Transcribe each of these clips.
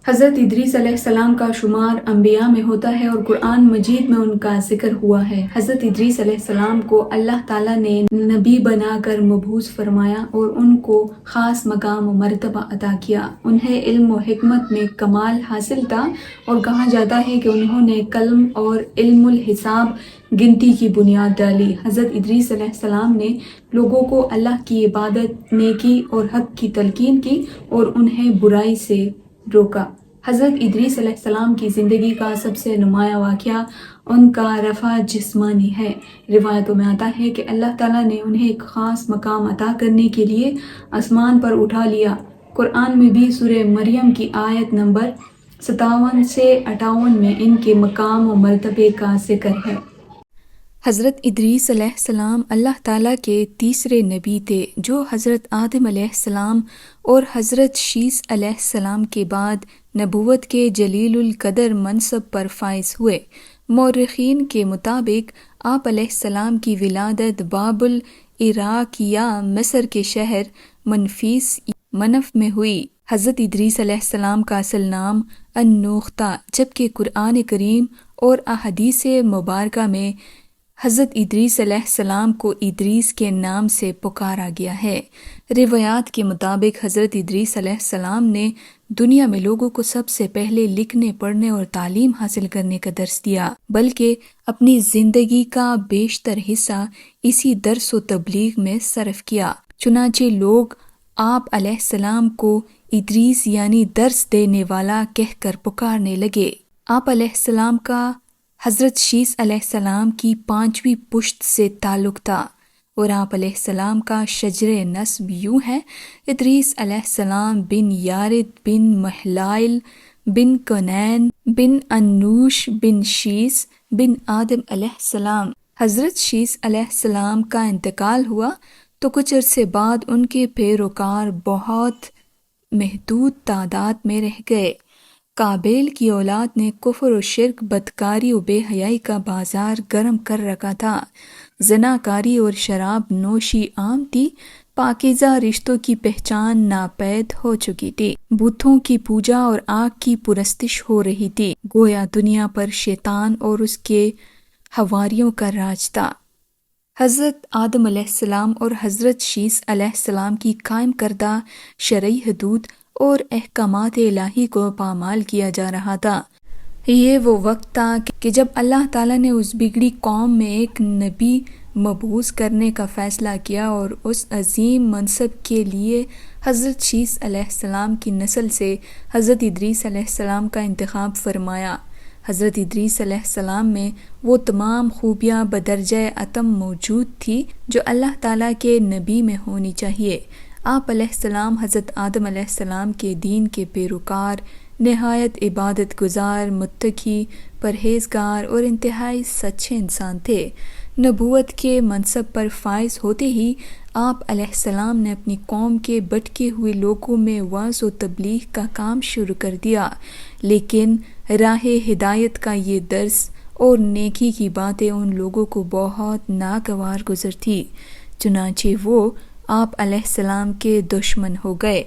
حضرت ادریس علیہ السلام کا شمار انبیاء میں ہوتا ہے اور قرآن مجید میں ان کا ذکر ہوا ہے۔ حضرت ادریس علیہ السلام کو اللہ تعالیٰ نے نبی بنا کر مبعوث فرمایا اور ان کو خاص مقام و مرتبہ عطا کیا۔ انہیں علم و حکمت میں کمال حاصل تھا اور کہا جاتا ہے کہ انہوں نے قلم اور علم الحساب گنتی کی بنیاد ڈالی۔ حضرت ادریس علیہ السلام نے لوگوں کو اللہ کی عبادت، نیکی اور حق کی تلقین کی اور انہیں برائی سے روکا۔ حضرت ادریس علیہ السلام کی زندگی کا سب سے نمایاں واقعہ ان کا رفع جسمانی ہے۔ روایتوں میں آتا ہے کہ اللہ تعالیٰ نے انہیں ایک خاص مقام عطا کرنے کے لیے آسمان پر اٹھا لیا۔ قرآن میں بھی سورہ مریم کی آیت نمبر 57 سے 58 میں ان کے مقام و مرتبے کا ذکر ہے۔ حضرت ادریس علیہ السلام اللہ تعالیٰ کے تیسرے نبی تھے جو حضرت آدم علیہ السلام اور حضرت شیث علیہ السلام کے بعد نبوت کے جلیل القدر منصب پر فائز ہوئے۔ مورخین کے مطابق آپ علیہ السلام کی ولادت بابل عراق یا مصر کے شہر منف میں ہوئی۔ حضرت ادریس علیہ السلام کا اصل نام انوخ تھا، جبکہ قرآن کریم اور احادیث مبارکہ میں حضرت ادریس علیہ السلام کو ادریس کے نام سے پکارا گیا ہے۔ روایات کے مطابق حضرت ادریس علیہ السلام نے دنیا میں لوگوں کو سب سے پہلے لکھنے، پڑھنے اور تعلیم حاصل کرنے کا درس دیا، بلکہ اپنی زندگی کا بیشتر حصہ اسی درس و تبلیغ میں صرف کیا۔ چنانچہ لوگ آپ علیہ السلام کو ادریس یعنی درس دینے والا کہہ کر پکارنے لگے۔ آپ علیہ السلام کا حضرت شیث علیہ السلام کی 5ویں پشت سے تعلق تھا اور آپ علیہ السلام کا شجر نسب یوں ہے: ادریس علیہ السلام بن یارد بن محلائل بن کنین بن انوش بن شیث بن آدم علیہ السلام۔ حضرت شیث علیہ السلام کا انتقال ہوا تو کچھ عرصے بعد ان کے پیروکار بہت محدود تعداد میں رہ گئے۔ قابیل کی اولاد نے کفر و شرک، بدکاری و بے حیائی کا بازار گرم کر رکھا تھا۔ زناکاری اور شراب نوشی عام تھی۔ پاکیزہ رشتوں کی پہچان ناپید ہو چکی تھی۔ بتوں کی پوجا اور آگ کی پرستش ہو رہی تھی۔ گویا دنیا پر شیطان اور اس کے حواریوں کا راج تھا۔ حضرت آدم علیہ السلام اور حضرت شیث علیہ السلام کی قائم کردہ شرعی حدود اور احکامات الہی کو پامال کیا جا رہا تھا۔ یہ وہ وقت تھا کہ جب اللہ تعالیٰ نے اس بگڑی قوم میں ایک نبی مبعوث کرنے کا فیصلہ کیا اور اس عظیم منصب کے لیے حضرت شیث علیہ السلام کی نسل سے حضرت ادریس علیہ السلام کا انتخاب فرمایا۔ حضرت ادریس علیہ السلام میں وہ تمام خوبیاں بدرجہ اتم موجود تھی جو اللہ تعالیٰ کے نبی میں ہونی چاہیے۔ آپ علیہ السلام حضرت آدم علیہ السلام کے دین کے پیروکار، نہایت عبادت گزار، متقی، پرہیزگار اور انتہائی سچے انسان تھے۔ نبوت کے منصب پر فائز ہوتے ہی آپ علیہ السلام نے اپنی قوم کے بھٹکے ہوئے لوگوں میں وعظ و تبلیغ کا کام شروع کر دیا، لیکن راہ ہدایت کا یہ درس اور نیکی کی باتیں ان لوگوں کو بہت ناگوار گزر تھی، چنانچہ وہ آپ علیہ السلام کے دشمن ہو گئے۔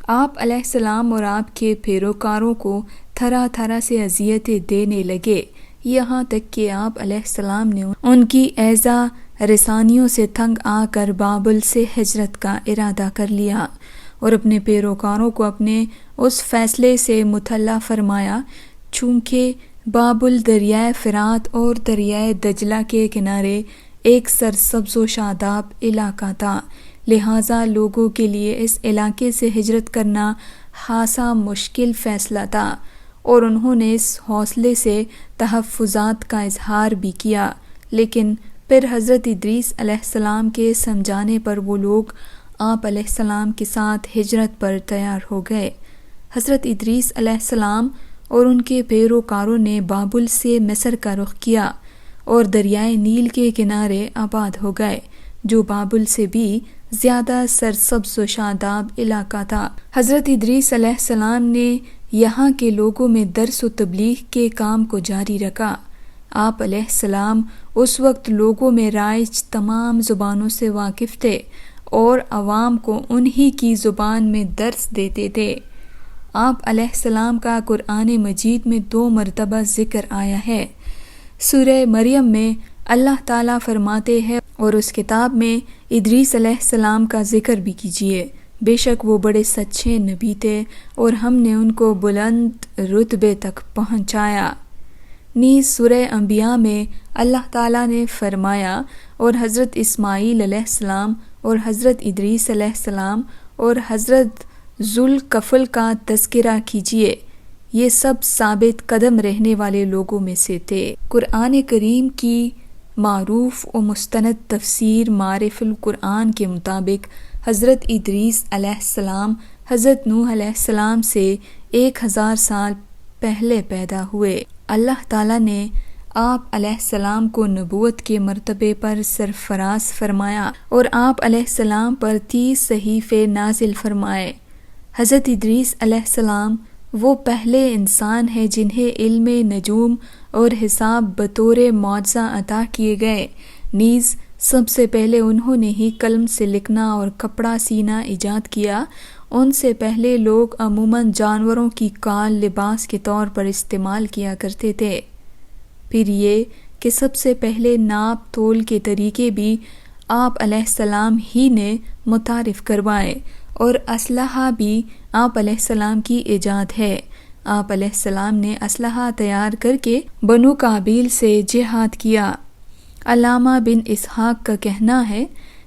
آپ علیہ السلام اور آپ کے پیروکاروں کو طرح طرح سے اذیتیں دینے لگے، یہاں تک کہ آپ علیہ السلام نے ان کی ایذا رسانیوں سے تنگ آ کر بابل سے ہجرت کا ارادہ کر لیا اور اپنے پیروکاروں کو اپنے اس فیصلے سے مطلع فرمایا چونکہ بابل دریائے فرات اور دریائے دجلہ کے کنارے ایک سرسبز و شاداب علاقہ تھا، لہٰذا لوگوں کے لیے اس علاقے سے ہجرت کرنا خاصا مشکل فیصلہ تھا، اور انہوں نے اس حوصلے سے تحفظات کا اظہار بھی کیا۔ لیکن پھر حضرت ادریس علیہ السلام کے سمجھانے پر وہ لوگ آپ علیہ السلام کے ساتھ ہجرت پر تیار ہو گئے۔ حضرت ادریس علیہ السلام اور ان کے پیروکاروں نے بابل سے مصر کا رخ کیا اور دریائے نیل کے کنارے آباد ہو گئے، جو بابل سے بھی زیادہ سرسبز و شاداب علاقہ تھا۔ حضرت ادریس علیہ السلام نے یہاں کے لوگوں میں درس و تبلیغ کے کام کو جاری رکھا۔ آپ علیہ السلام اس وقت لوگوں میں رائج تمام زبانوں سے واقف تھے اور عوام کو انہی کی زبان میں درس دیتے تھے۔ آپ علیہ السلام کا قرآن مجید میں 2 مرتبہ ذکر آیا ہے۔ سورہ مریم میں اللہ تعالیٰ فرماتے ہیں اور اس کتاب میں ادریس علیہ السلام کا ذکر بھی کیجیے، بے شک وہ بڑے سچے نبی تھے اور ہم نے ان کو بلند رتبے تک پہنچایا۔ نیز سورہ انبیاء میں اللہ تعالیٰ نے فرمایا اور حضرت اسماعیل علیہ السلام اور حضرت ادریس علیہ السلام اور حضرت ذوالکفل کا تذکرہ کیجیے، یہ سب ثابت قدم رہنے والے لوگوں میں سے تھے۔ قرآن کریم کی معروف و مستند تفسیر معارف القرآن کے مطابق حضرت ادریس علیہ السلام حضرت نوح علیہ السلام سے 1000 سال پہلے پیدا ہوئے۔ اللہ تعالیٰ نے آپ علیہ السلام کو نبوت کے مرتبے پر سرفراز فرمایا اور آپ علیہ السلام پر 30 صحیفے نازل فرمائے۔ حضرت ادریس علیہ السلام وہ پہلے انسان ہیں جنہیں علم نجوم اور حساب بطور معجزہ عطا کیے گئے، نیز سب سے پہلے انہوں نے ہی قلم سے لکھنا اور کپڑا سینا ایجاد کیا۔ ان سے پہلے لوگ عموماً جانوروں کی کال لباس کے طور پر استعمال کیا کرتے تھے۔ پھر یہ کہ سب سے پہلے ناپ تول کے طریقے بھی آپ علیہ السلام ہی نے متعارف کروائے اور اسلحہ بھی آپ علیہ السلام کی ایجاد ہے۔ آپ علیہ السلام نے اسلحہ تیار کر کے بنو قابیل سے جہاد کیا۔ علامہ بن اسحاق کا کہنا ہے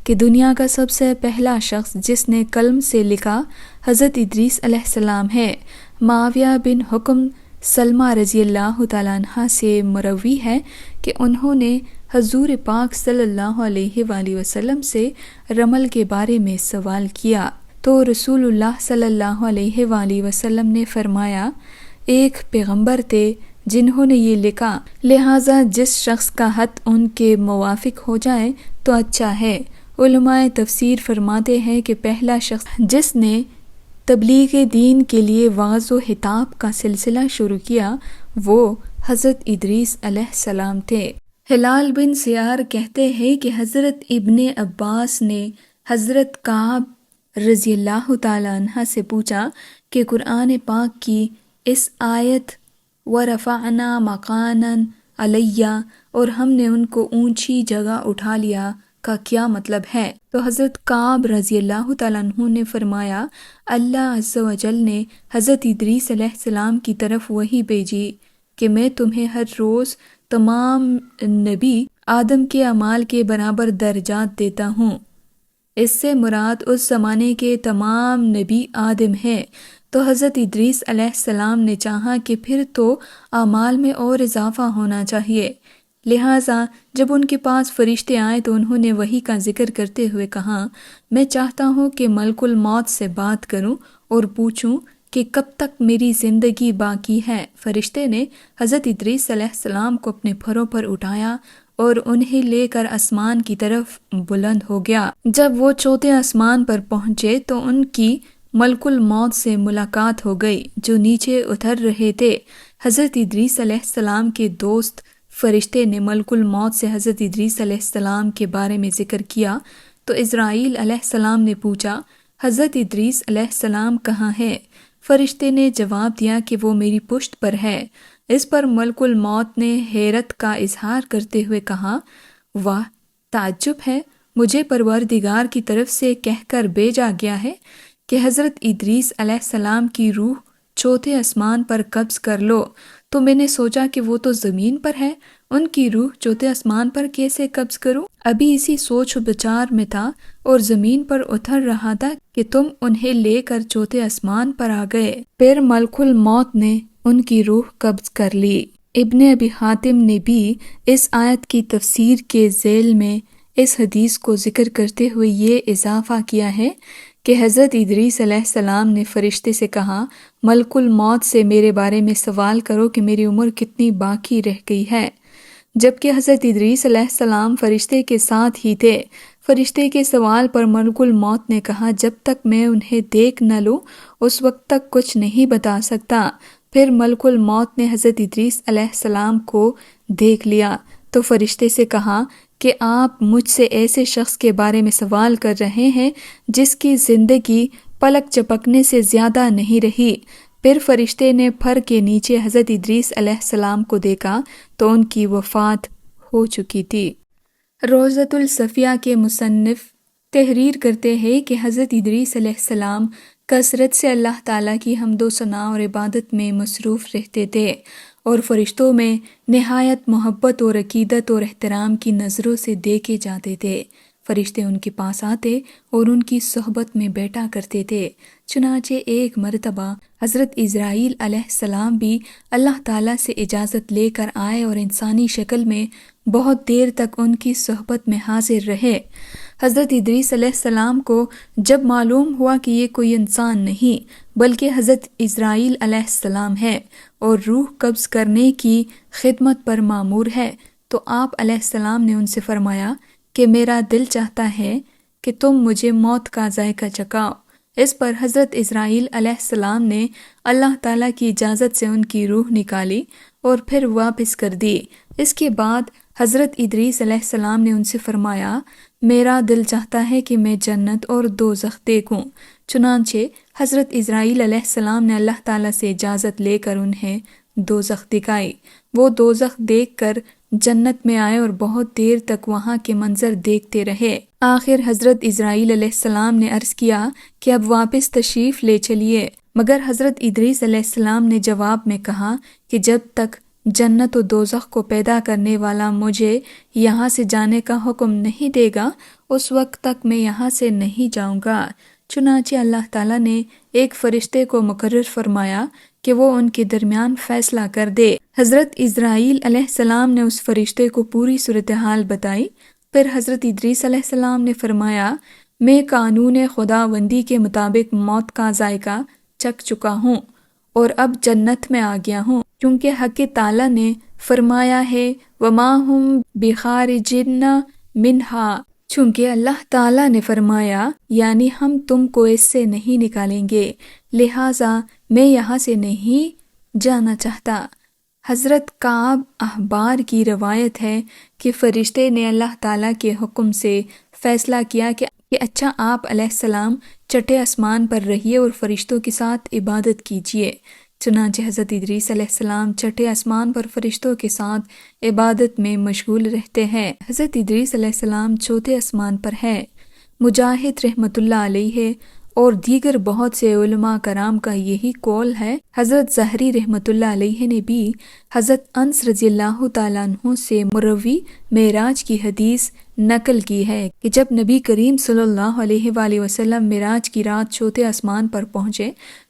کہ دنیا کا سب سے پہلا شخص جس نے قلم سے لکھا حضرت ادریس علیہ السلام ہے۔ معاویہ بن حکم سلمہ رضی اللہ تعالیٰ عنہ سے مروی ہے کہ انہوں نے حضور پاک صلی اللہ علیہ وآلہ وسلم سے رمل کے بارے میں سوال کیا تو رسول اللہ صلی اللہ علیہ وآلہ وسلم نے فرمایا، ایک پیغمبر تھے جنہوں نے یہ لکھا، لہٰذا جس شخص کا خط ان کے موافق ہو جائے تو اچھا ہے۔ علماء تفسیر فرماتے ہیں کہ پہلا شخص جس نے تبلیغ دین کے لیے وعظ و خطاب کا سلسلہ شروع کیا وہ حضرت ادریس علیہ السلام تھے۔ ہلال بن سیار کہتے ہیں کہ حضرت ابن عباس نے حضرت کعب رضی اللہ تعالیٰ عنہ سے پوچھا کہ قرآن پاک کی اس آیت وَرَفَعْنَا مَكَانًا عَلَيَّ اور ہم نے ان کو اونچی جگہ اٹھا لیا کا کیا مطلب ہے؟ تو حضرت کعب رضی اللہ تعالیٰ عنہ نے فرمایا، اللہ عز و جل نے حضرت ادریس علیہ السلام کی طرف وحی بھیجی کہ میں تمہیں ہر روز تمام نبی آدم کے اعمال کے برابر درجات دیتا ہوں۔ اس سے مراد اس زمانے کے تمام نبی آدم ہے۔ تو حضرت ادریس علیہ السلام نے چاہا کہ پھر تو اعمال میں اور اضافہ ہونا چاہیے، لہٰذا جب ان کے پاس فرشتے آئے تو انہوں نے وحی کا ذکر کرتے ہوئے کہا، میں چاہتا ہوں کہ ملک الموت سے بات کروں اور پوچھوں کہ کب تک میری زندگی باقی ہے۔ فرشتے نے حضرت ادریس علیہ السلام کو اپنے پھروں پر اٹھایا اور انہیں لے کر آسمان کی طرف بلند ہو گیا۔ جب وہ چوتھے آسمان پر پہنچے تو ان کی ملک الموت سے ملاقات ہو گئی جو نیچے اتر رہے تھے۔ حضرت ادریس علیہ السلام کے دوست فرشتے نے ملک الموت سے حضرت ادریس علیہ السلام کے بارے میں ذکر کیا تو اسرائیل علیہ السلام نے پوچھا، حضرت ادریس علیہ السلام کہاں ہے؟ فرشتے نے جواب دیا کہ وہ میری پشت پر ہے۔ اس پر ملک الموت نے حیرت کا اظہار کرتے ہوئے کہا، واہ، تعجب ہے، مجھے پروردگار کی طرف سے کہہ کر بھیجا گیا ہے کہ حضرت ادریس علیہ السلام کی روح چوتھے آسمان پر قبض کر لو، تو میں نے سوچا کہ وہ تو زمین پر ہے، ان کی روح چوتھے آسمان پر کیسے قبض کروں؟ ابھی اسی سوچ و بچار میں تھا اور زمین پر اتر رہا تھا کہ تم انہیں لے کر چوتھے آسمان پر آ گئے۔ پھر ملک الموت نے ان کی روح قبض کر لی۔ ابن ابی حاتم نے بھی اس آیت کی تفسیر کے ذیل میں اس حدیث کو ذکر کرتے ہوئے یہ اضافہ کیا ہے کہ حضرت ادریس علیہ السلام نے فرشتے سے کہا، ملک الموت سے میرے بارے میں سوال کرو کہ میری عمر کتنی باقی رہ گئی ہے، جبکہ حضرت ادریس علیہ السلام فرشتے کے ساتھ ہی تھے۔ فرشتے کے سوال پر ملک الموت نے کہا، جب تک میں انہیں دیکھ نہ لوں اس وقت تک کچھ نہیں بتا سکتا۔ پھر ملک الموت نے حضرت ادریس علیہ السلام کو دیکھ لیا تو فرشتے سے کہا کہ آپ مجھ سے ایسے شخص کے بارے میں سوال کر رہے ہیں جس کی زندگی پلک جھپکنے سے زیادہ نہیں رہی۔ پھر فرشتے نے پھر کے نیچے حضرت ادریس علیہ السلام کو دیکھا تو ان کی وفات ہو چکی تھی۔ روضۃ الصفیہ کے مصنف تحریر کرتے ہیں کہ حضرت ادریس علیہ السلام کثرت سے اللہ تعالیٰ کی حمد و ثناء اور عبادت میں مصروف رہتے تھے اور فرشتوں میں نہایت محبت اور عقیدت اور احترام کی نظروں سے دیکھے جاتے تھے۔ فرشتے ان کے پاس آتے اور ان کی صحبت میں بیٹھا کرتے تھے۔ چنانچہ ایک مرتبہ حضرت اسرائیل علیہ السلام بھی اللہ تعالیٰ سے اجازت لے کر آئے اور انسانی شکل میں بہت دیر تک ان کی صحبت میں حاضر رہے۔ حضرت ادریس علیہ السلام کو جب معلوم ہوا کہ یہ کوئی انسان نہیں بلکہ حضرت اسرائیل علیہ السلام ہے اور روح قبض کرنے کی خدمت پر مامور ہے، تو آپ علیہ السلام نے ان سے فرمایا کہ میرا دل چاہتا ہے کہ تم مجھے موت کا ذائقہ چکھاؤ۔ اس پر حضرت اسرائیل علیہ السلام نے اللہ تعالیٰ کی اجازت سے ان کی روح نکالی اور پھر واپس کر دی۔ اس کے بعد حضرت ادریس علیہ السلام نے ان سے فرمایا، میرا دل چاہتا ہے کہ میں جنت اور دوزخ دیکھوں۔ چنانچہ حضرت اسرائیل علیہ السلام نے اللہ تعالیٰ سے اجازت لے کر انہیں دوزخ دکھائی۔ وہ دوزخ دیکھ کر جنت میں آئے اور بہت دیر تک وہاں کے منظر دیکھتے رہے۔ آخر حضرت اسرائیل علیہ السلام نے عرض کیا کہ اب واپس تشریف لے چلیے، مگر حضرت ادریس علیہ السلام نے جواب میں کہا کہ جب تک جنت و دوزخ کو پیدا کرنے والا مجھے یہاں سے جانے کا حکم نہیں دے گا اس وقت تک میں یہاں سے نہیں جاؤں گا۔ چنانچہ اللہ تعالیٰ نے ایک فرشتے کو مقرر فرمایا کہ وہ ان کے درمیان فیصلہ کر دے۔ حضرت اسرائیل علیہ السلام نے اس فرشتے کو پوری صورتحال بتائی۔ پھر حضرت ادریس علیہ السلام نے فرمایا، میں قانون خداوندی کے مطابق موت کا ذائقہ چکھ چکا ہوں اور اب جنت میں آ گیا ہوں، کیونکہ حق تعالیٰ نے فرمایا ہے وَمَا هُمْ بِخَارِجِينَ مِنْهَا، چونکہ اللہ تعالیٰ نے فرمایا یعنی ہم تم کو اس سے نہیں نکالیں گے، لہٰذا میں یہاں سے نہیں جانا چاہتا۔ حضرت کعب احبار کی روایت ہے کہ فرشتے نے اللہ تعالیٰ کے حکم سے فیصلہ کیا کہ اچھا آپ علیہ السلام چھٹے آسمان پر رہیے اور فرشتوں کے ساتھ عبادت کیجیے۔ چنانچہ حضرت ادریس علیہ السلام چھٹے آسمان پر فرشتوں کے ساتھ عبادت میں مشغول رہتے ہیں۔ حضرت ادریس علیہ السلام چوتھے آسمان پر ہے۔ مجاہد رحمۃ اللہ علیہ اور دیگر بہت سے علماء کرام کا یہی قول ہے۔ حضرت ظہری رحمۃ اللہ علیہ نے بھی حضرت انس رضی اللہ تعالیٰ عنہ سے مروی معراج کی حدیث نقل کی ہے کہ جب نبی کریم صلی اللہ علیہ وآلہ وسلم معراج کی رات چوتھے آسمان پر پہنچے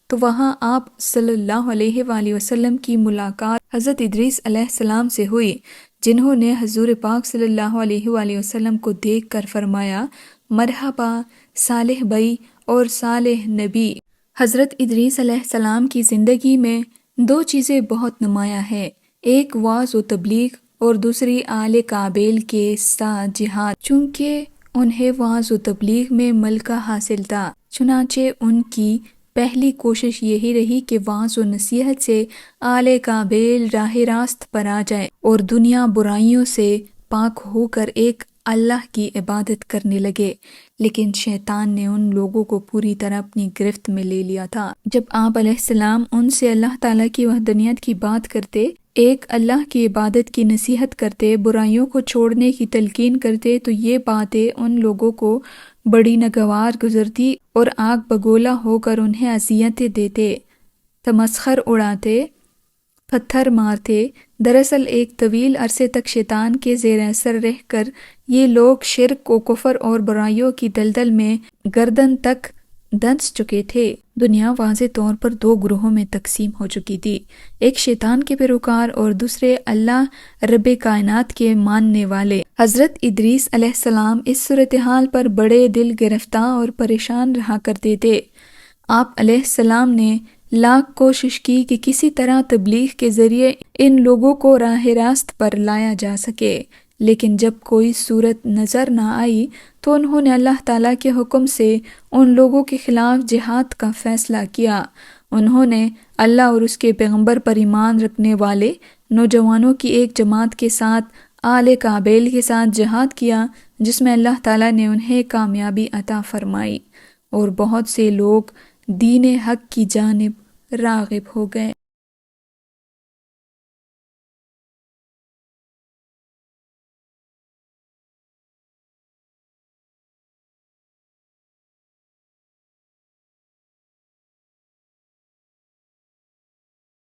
تو وہاں آپ صلی اللہ علیہ وآلہ وسلم کی ملاقات حضرت ادریس علیہ السلام سے ہوئی، جنہوں نے حضور پاک صلی اللہ علیہ وآلہ وسلم کو دیکھ کر فرمایا، مرحبا صالح بھائی اور صالح نبی۔ حضرت ادریس علیہ السلام کی زندگی میں دو چیزیں بہت نمایاں ہیں، ایک وعظ و تبلیغ اور دوسری آل کابیل کے ساتھ جہاد، چونکہ انہیں وعظ و تبلیغ میں ملکہ حاصل تھا۔ چنانچہ ان کی پہلی کوشش یہی رہی کہ وعظ و نصیحت سے آل کابیل راہ راست پر آ جائے اور دنیا برائیوں سے پاک ہو کر ایک اللہ کی عبادت کرنے لگے، لیکن شیطان نے ان لوگوں کو پوری طرح اپنی گرفت میں لے لیا تھا۔ جب آپ علیہ السلام ان سے اللہ تعالیٰ کی وحدانیت کی بات کرتے، ایک اللہ کی عبادت کی نصیحت کرتے، برائیوں کو چھوڑنے کی تلقین کرتے تو یہ باتیں ان لوگوں کو بڑی ناگوار گزرتی اور آگ بگولا ہو کر انہیں اذیتیں دیتے، تمسخر اڑاتے، پتھر مارتے۔ دراصل ایک طویل عرصے تک شیطان کے زیر اثر رہ کر یہ لوگ شرک و کفر اور برائیوں کی دلدل میں گردن تک دھنس چکے تھے۔ دنیا واضح طور پر دو گروہوں میں تقسیم ہو چکی تھی، ایک شیطان کے پیروکار اور دوسرے اللہ رب کائنات کے ماننے والے۔ حضرت ادریس علیہ السلام اس صورتحال پر بڑے دل گرفتہ اور پریشان رہا کرتے تھے۔ آپ علیہ السلام نے لاکھ کوشش کی کہ کسی طرح تبلیغ کے ذریعے ان لوگوں کو راہ راست پر لایا جا سکے، لیکن جب کوئی صورت نظر نہ آئی تو انہوں نے اللہ تعالیٰ کے حکم سے ان لوگوں کے خلاف جہاد کا فیصلہ کیا۔ انہوں نے اللہ اور اس کے پیغمبر پر ایمان رکھنے والے نوجوانوں کی ایک جماعت کے ساتھ آل کابیل کے ساتھ جہاد کیا، جس میں اللہ تعالیٰ نے انہیں کامیابی عطا فرمائی اور بہت سے لوگ دین حق کی جانب راغب ہو گئے۔